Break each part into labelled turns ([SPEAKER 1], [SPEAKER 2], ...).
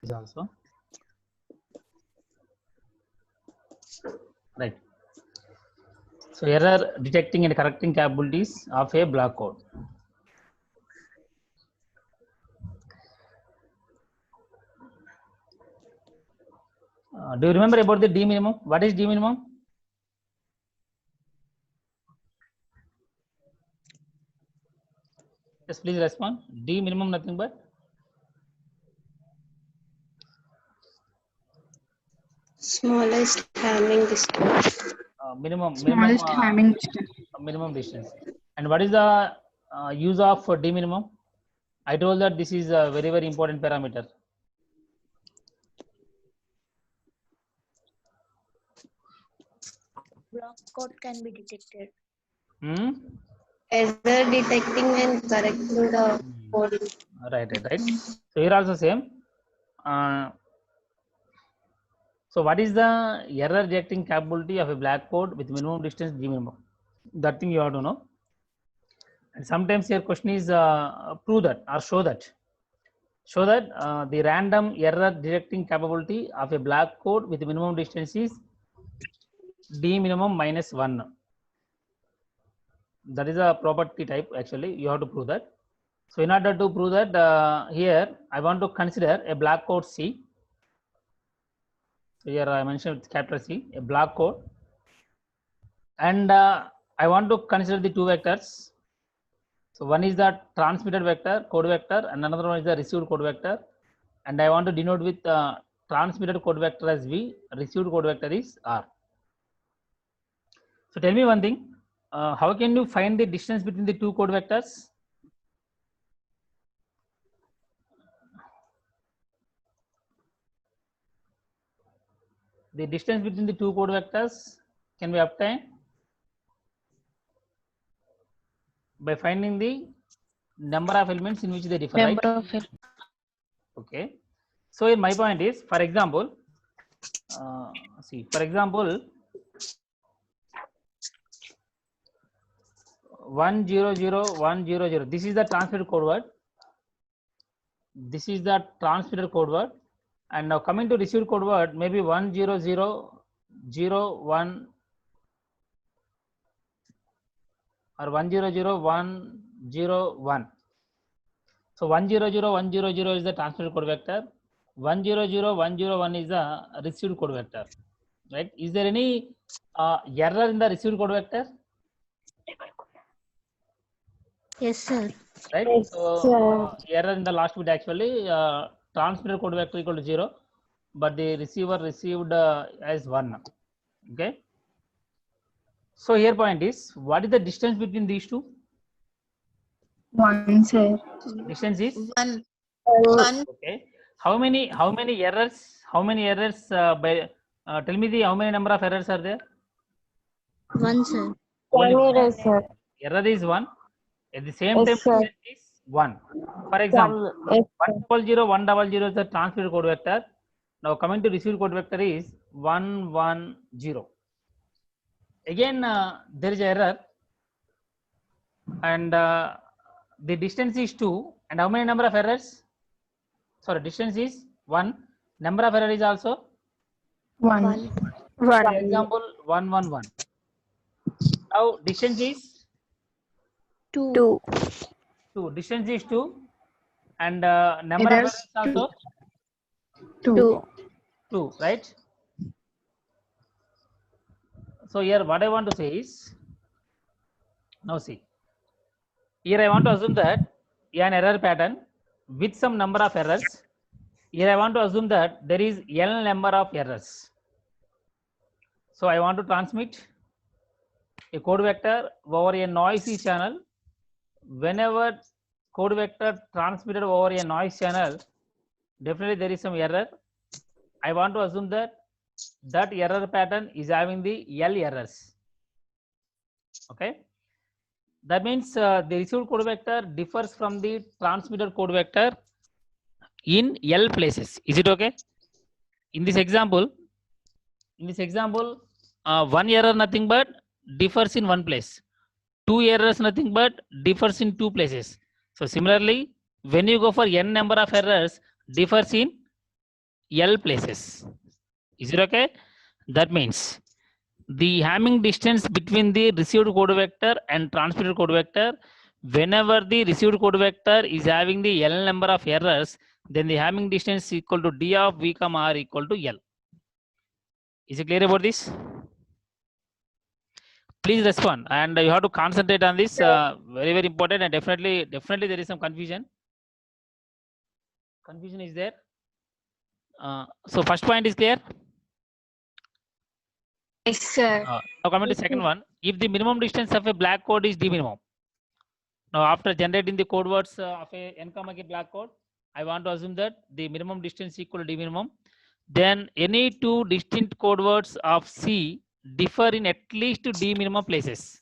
[SPEAKER 1] is also right. So error detecting and correcting capabilities of a block code. Do you remember about the D minimum? What is D minimum? Yes, please respond. D minimum nothing but
[SPEAKER 2] Smallest Hamming distance.
[SPEAKER 1] minimum distance. And what is the use of D minimum? I told that this is a very important parameter.
[SPEAKER 3] Block code can be detected.
[SPEAKER 2] Error detecting and correcting the code.
[SPEAKER 1] Right. So here also same. So what is the error detecting capability of a black code with minimum distance D minimum? That thing you have to know. And sometimes your question is prove that or show that. Show that the random error detecting capability of a black code with minimum distance is D minimum minus 1. That is a property type actually. You have to prove that. So in order to prove that, here I want to consider a black code C. So here I mentioned capital C, a block code, and I want to consider the two vectors. So one is the transmitted vector, code vector, and another one is the received code vector, and I want to denote with transmitted code vector as V, received code vector is R. So tell me one thing, how can you find the distance between the two code vectors? The distance between the two code vectors can be obtained by finding the number of elements in which they differ, right? Okay. So in my point is, for example, for example, 100100. This is the transmitted code word. This is the transmitted code word. And now coming to received code word, maybe 10001 or 100101. So 100100 is the transmitted code vector. 100101 is the received code vector. Right? Is there any error in the received code vector?
[SPEAKER 3] Yes, sir.
[SPEAKER 1] Right?
[SPEAKER 2] Yes,
[SPEAKER 1] so error in the last bit actually transmitted code vector equal to 0, but the receiver received as 1. Okay. So here point is, what is the distance between these two?
[SPEAKER 4] 1, sir.
[SPEAKER 1] Distance is
[SPEAKER 3] One.
[SPEAKER 1] okay. How many errors? How many errors? Tell me how many number of errors are there?
[SPEAKER 3] One, sir.
[SPEAKER 1] Only one.
[SPEAKER 4] Sir.
[SPEAKER 1] Error is 1. At the same time,
[SPEAKER 4] Yes, sir.
[SPEAKER 1] distance is 1. For example, 100 is the transmitted code vector. Now coming to received code vector is 110. Again, there is error, and the distance is 2. And how many number of errors? Sorry, distance is 1. Number of error is also
[SPEAKER 4] 1.
[SPEAKER 1] for example 111. Now distance is
[SPEAKER 3] Two.
[SPEAKER 1] 2. Distance is 2, and number
[SPEAKER 4] Errors
[SPEAKER 1] of errors also
[SPEAKER 4] 2.
[SPEAKER 1] 2, right? So here what I want to say is, now see, here I want to assume that an error pattern with some number of errors. Here I want to assume that there is L number of errors. So I want to transmit a code vector over a noisy channel. Whenever code vector transmitted over a noise channel, definitely there is some error. I want to assume that error pattern is having the L errors. Okay. That means the received code vector differs from the transmitted code vector in L places. Is it okay? In this example, one error nothing but differs in one place. 2 errors nothing but differs in 2 places. So similarly, when you go for n number of errors, differs in L places. Is it okay? That means the Hamming distance between the received code vector and transmitted code vector, whenever the received code vector is having the L number of errors, then the Hamming distance is equal to D of V comma R equal to L. Is it clear about this? Please respond, and you have to concentrate on this. Very, very important, and definitely there is some confusion. Confusion is there. So first point is clear.
[SPEAKER 3] Yes, sir.
[SPEAKER 1] Now coming to second one, if the minimum distance of a black code is D minimum. Now after generating the code words of a n comma k black code, I want to assume that the minimum distance equal to D minimum. Then any two distinct code words of C differ in at least D minimum places.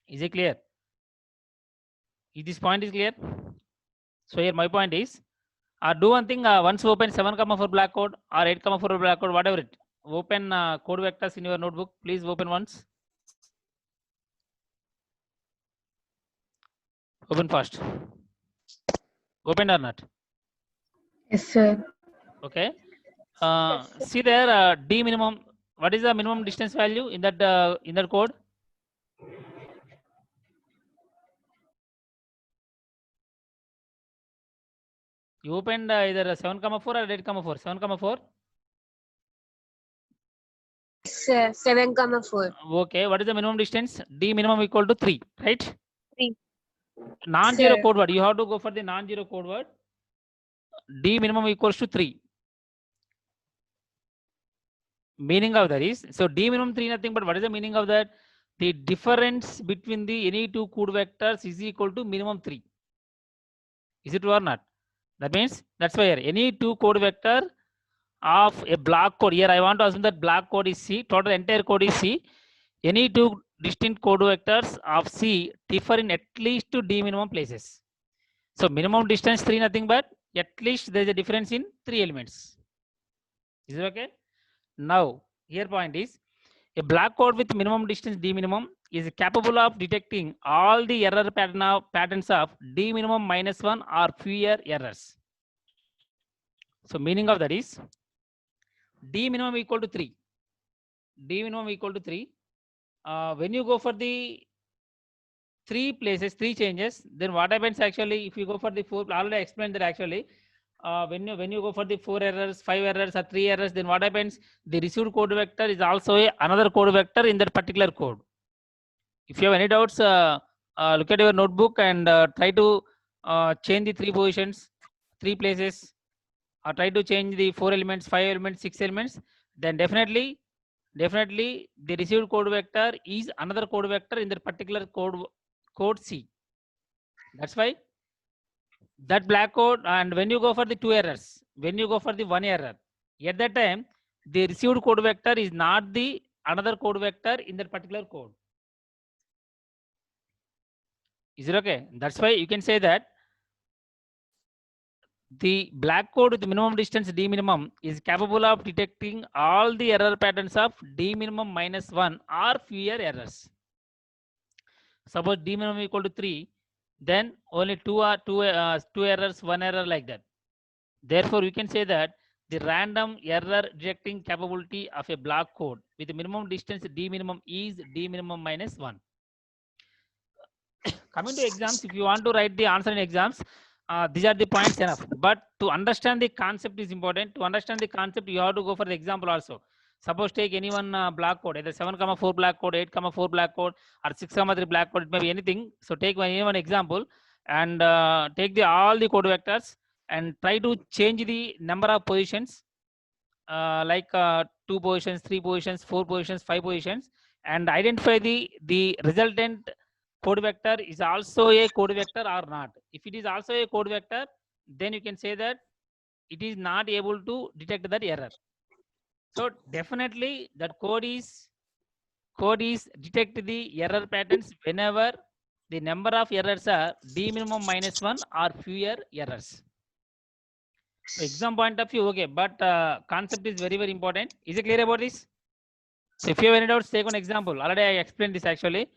[SPEAKER 1] Is it clear? If this point is clear? So here my point is, do one thing, once open 7,4 black code or 8,4 black code, whatever it, open code vectors in your notebook. Please open once. Open fast. Open or not?
[SPEAKER 4] Yes, sir.
[SPEAKER 1] Okay. See there, D minimum. What is the minimum distance value in that code? You opened either 7,4 or 8,4. 7,4.
[SPEAKER 3] 7,4.
[SPEAKER 1] Okay. What is the minimum distance? D minimum equal to 3, right?
[SPEAKER 3] 3.
[SPEAKER 1] Non-zero
[SPEAKER 3] Sir.
[SPEAKER 1] code word. You have to go for the non-zero code word. D minimum equals to 3. Meaning of that is, so D minimum 3 nothing but what is the meaning of that? The difference between the any two code vectors is equal to minimum 3. Is it true or not? That means that's why here any two code vector of a block code, here I want to assume that block code is C, total entire code is C. Any two distinct code vectors of C differ in at least two D minimum places. So minimum distance 3 nothing but at least there is a difference in 3 elements. Is it okay? Now here point is, a black code with minimum distance D minimum is capable of detecting all the error patterns of D minimum minus 1 or fewer errors. So meaning of that is, D minimum equal to 3. D minimum equal to 3. When you go for the 3 places, 3 changes, then what happens actually if you go for the 4, already explained that actually, when you go for the 4 errors, 5 errors or 3 errors, then what happens? The received code vector is also another code vector in that particular code. If you have any doubts, look at your notebook and try to change the 3 positions, 3 places, or try to change the 4 elements, 5 elements, 6 elements, then definitely the received code vector is another code vector in that particular code C. That's why that black code, and when you go for the 2 errors, when you go for the 1 error, at that time the received code vector is not the another code vector in that particular code. Is it okay? That's why you can say that the black code with the minimum distance D minimum is capable of detecting all the error patterns of D minimum minus 1 or fewer errors. Suppose D minimum equal to 3, then only 2 errors, 1 error, like that. Therefore, we can say that the random error detecting capability of a block code with the minimum distance D minimum is D minimum minus 1. Coming to exams, if you want to write the answer in exams, these are the points enough. But to understand the concept is important. To understand the concept, you have to go for the example also. Suppose take any one block code, either 7,4 black code, 8,4 black code, or 6,3 black code. It may be anything. So take any one example and take all the code vectors and try to change the number of positions, like 2 positions, 3 positions, 4 positions, 5 positions, and identify the resultant code vector is also a code vector or not. If it is also a code vector, then you can say that it is not able to detect that error. So definitely that code is detect the error patterns whenever the number of errors are D minimum minus 1 or fewer errors. So exam point of view, okay, but concept is very, very important. Is it clear about this? So if you have any doubts, take one example. Already I explained this actually.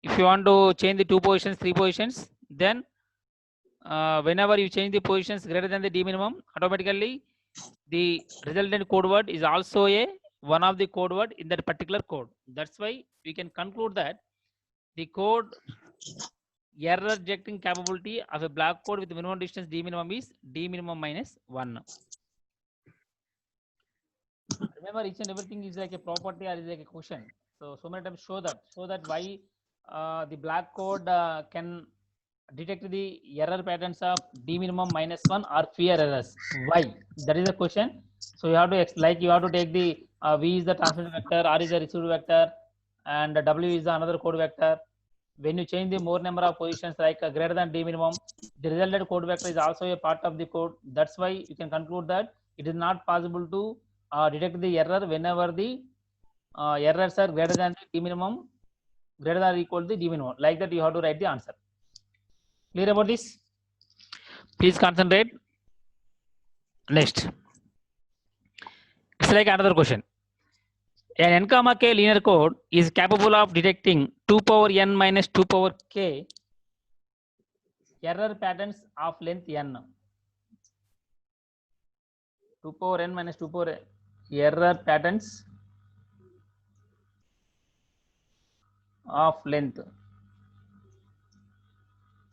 [SPEAKER 1] If you want to change the 2 positions, 3 positions, then whenever you change the positions greater than the D minimum, automatically the resultant code word is also a one of the code word in that particular code. That's why we can conclude that the code error rejecting capability of a black code with minimum distance d minimum is d minimum minus 1. Remember, each and everything is like a property or is like a question. So many times show that why the black code can detect the error patterns of d minimum minus 1 or fewer errors. Why? That is the question. So you have to you have to take the v is the transmitted vector, r is the received vector, and w is the another code vector. When you change the more number of positions like greater than d minimum, the resulted code vector is also a part of the code. That's why you can conclude that it is not possible to detect the error whenever the errors are greater than the d minimum, greater than or equal to the d minimum. Like that, you have to write the answer. Clear about this? Please concentrate. Next, it's like another question. An n comma k linear code is capable of detecting 2 power n minus 2 power k error patterns of length n. 2 power n minus 2 power error patterns of length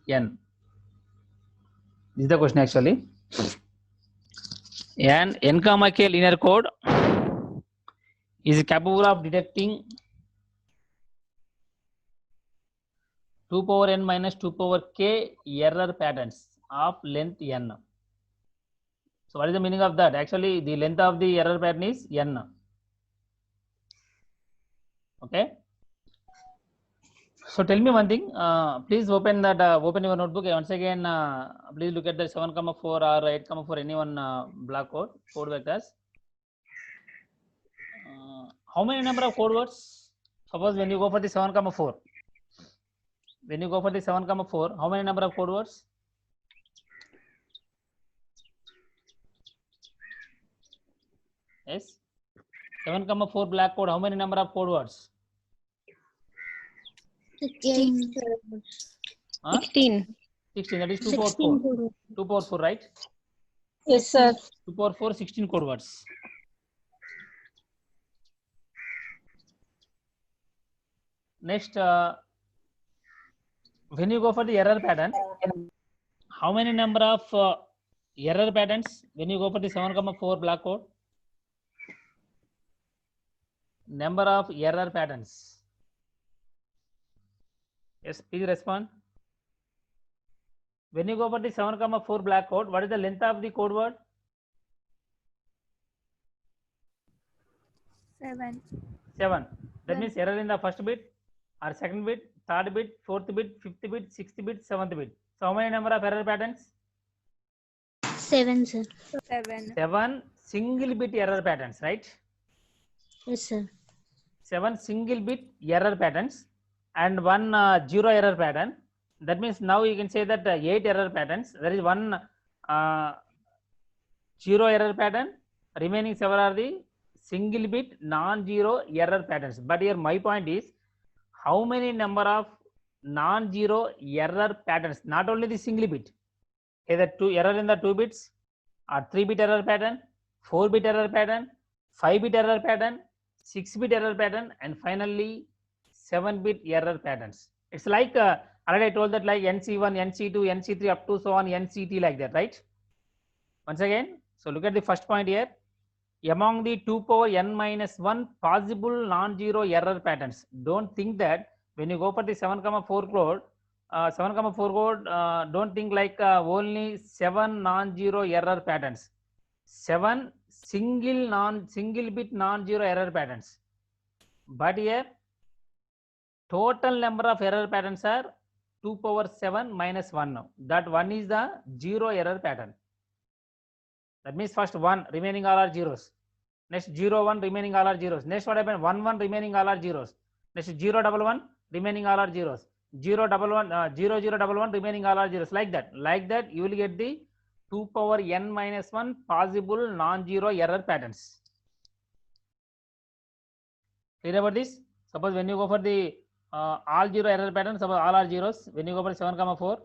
[SPEAKER 1] n. This is the question actually. An n comma k linear code is capable of detecting 2 power n minus 2 power k error patterns of length n. So what is the meaning of that? Actually, the length of the error pattern is n. Okay. So tell me one thing. Please open that. Open your notebook once again. Please look at the 7,4 or 8,4 any one block code vectors. How many number of code words? Suppose when you go for the 7,4. When you go for the 7,4, how many number of code words? Yes. 7,4 black code. How many number of code words?
[SPEAKER 3] 16.
[SPEAKER 2] 16.
[SPEAKER 1] 16. That is 2 power 4.
[SPEAKER 3] 16 code words.
[SPEAKER 1] 2 power 4, right?
[SPEAKER 2] Yes, sir.
[SPEAKER 1] 2 power 4, 16 code words. Next, when you go for the error pattern, how many number of error patterns when you go for the 7,4 black code? Number of error patterns. Yes, please respond. When you go for the 7,4 black code, what is the length of the code word?
[SPEAKER 3] 7.
[SPEAKER 1] 7. That means error in the first bit or second bit, third bit, fourth bit, fifth bit, sixth bit, seventh bit. So how many number of error patterns?
[SPEAKER 3] 7, sir.
[SPEAKER 1] 7 single bit error patterns, right?
[SPEAKER 3] Yes, sir.
[SPEAKER 1] 7 single bit error patterns and 1 zero error pattern. That means now you can say that 8 error patterns. There is 1 zero error pattern. Remaining 7 are the single bit non-zero error patterns. But here my point is, how many number of non-zero error patterns? Not only the single bit, either 2 error in the 2 bits or 3 bit error pattern, 4 bit error pattern, 5 bit error pattern, 6 bit error pattern, and finally 7 bit error patterns. It's like already I told that like NC1, NC2, NC3 up to so on NCT like that, right? Once again, so look at the first point here. Among the 2 power n minus 1 possible non-zero error patterns, don't think that when you go for the 7,4 code, don't think like only 7 non-zero error patterns. 7 single bit non-zero error patterns. But here total number of error patterns are 2 power 7 minus 1 now. That 1 is the zero error pattern. That means first 1, remaining all are zeros. Next 0, 1, remaining all are zeros. Next what happened? 1, 1, remaining all are zeros. Next 0, 1, 1, remaining all are zeros. 0, 1, 1, 0, 0, 1, 1, remaining all are zeros. Like that. Like that, you will get the 2 power n minus 1 possible non-zero error patterns. Clear about this? Suppose when you go for the all zero error pattern, suppose all are zeros. When you go for 7,4,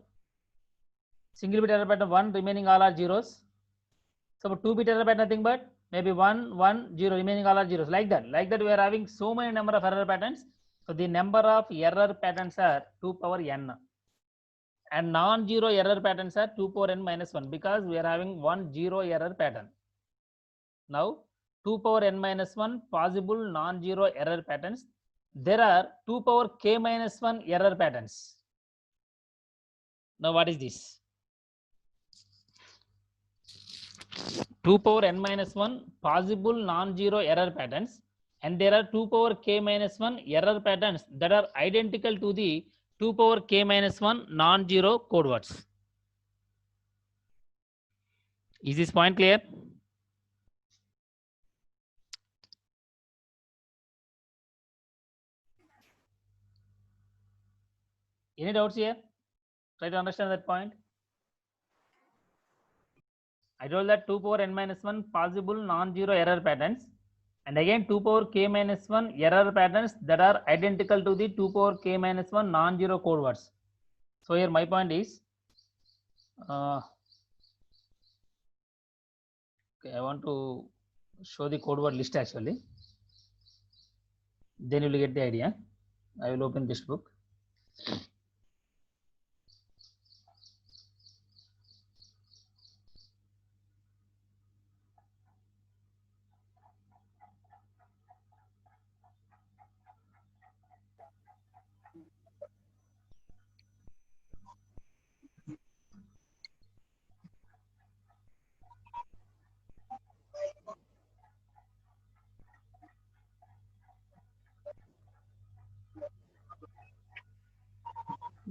[SPEAKER 1] single bit error pattern 1, remaining all are zeros. So 2-bit error pattern nothing but maybe 1, 1, 0, remaining all are zeros. Like that we are having so many number of error patterns. So the number of error patterns are 2 power n. And non-zero error patterns are 2 power n minus 1 because we are having 1 0 error pattern. Now 2 power n minus 1 possible non-zero error patterns. There are 2 power k minus 1 error patterns. Now what is this? 2 power n minus 1 possible non-zero error patterns, and there are 2 power k minus 1 error patterns that are identical to the 2 power k minus 1 non-zero code words. Is this point clear? Any doubts here? Try to understand that point. I told that 2 power n minus 1 possible non-zero error patterns, and again 2 power k minus 1 error patterns that are identical to the 2 power k minus 1 non-zero code words. So here my point is, okay, I want to show the code word list actually. Then you will get the idea. I will open this book.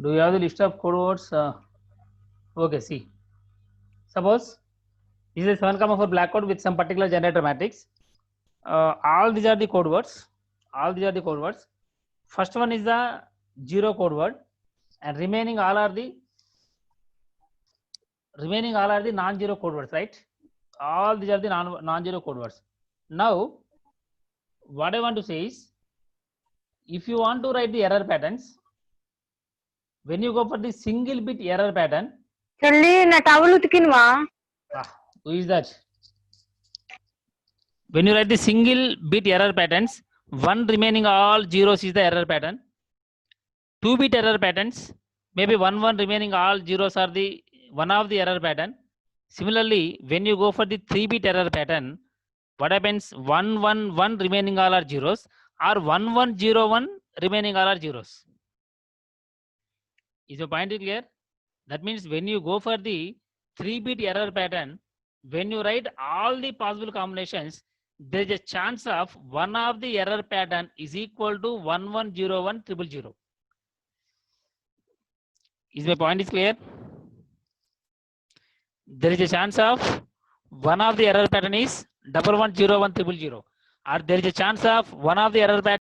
[SPEAKER 1] Do you have the list of code words? Okay, see. Suppose this is 7,4 black code with some particular generator matrix. All these are the code words. All these are the code words. First one is the 0 code word, and remaining all are the non-zero code words, right? All these are the non-zero code words. Now, what I want to say is, if you want to write the error patterns, when you go for the single bit error pattern, who is that? When you write the single bit error patterns, one remaining all zeros is the error pattern. 2-bit error patterns, maybe 1 1 remaining all zeros are the one of the error pattern. Similarly, when you go for the 3-bit error pattern, what happens? 1 1 1 remaining all are zeros, or 1 1 0 1 remaining all are zeros. Is your point clear? That means when you go for the 3-bit error pattern, when you write all the possible combinations, there is a chance of one of the error pattern is equal to 1 1 0 1 0 0. Is my point clear? There is a chance of one of the error pattern is 1 1 0 1 0 0, or there is a chance of one of the error pattern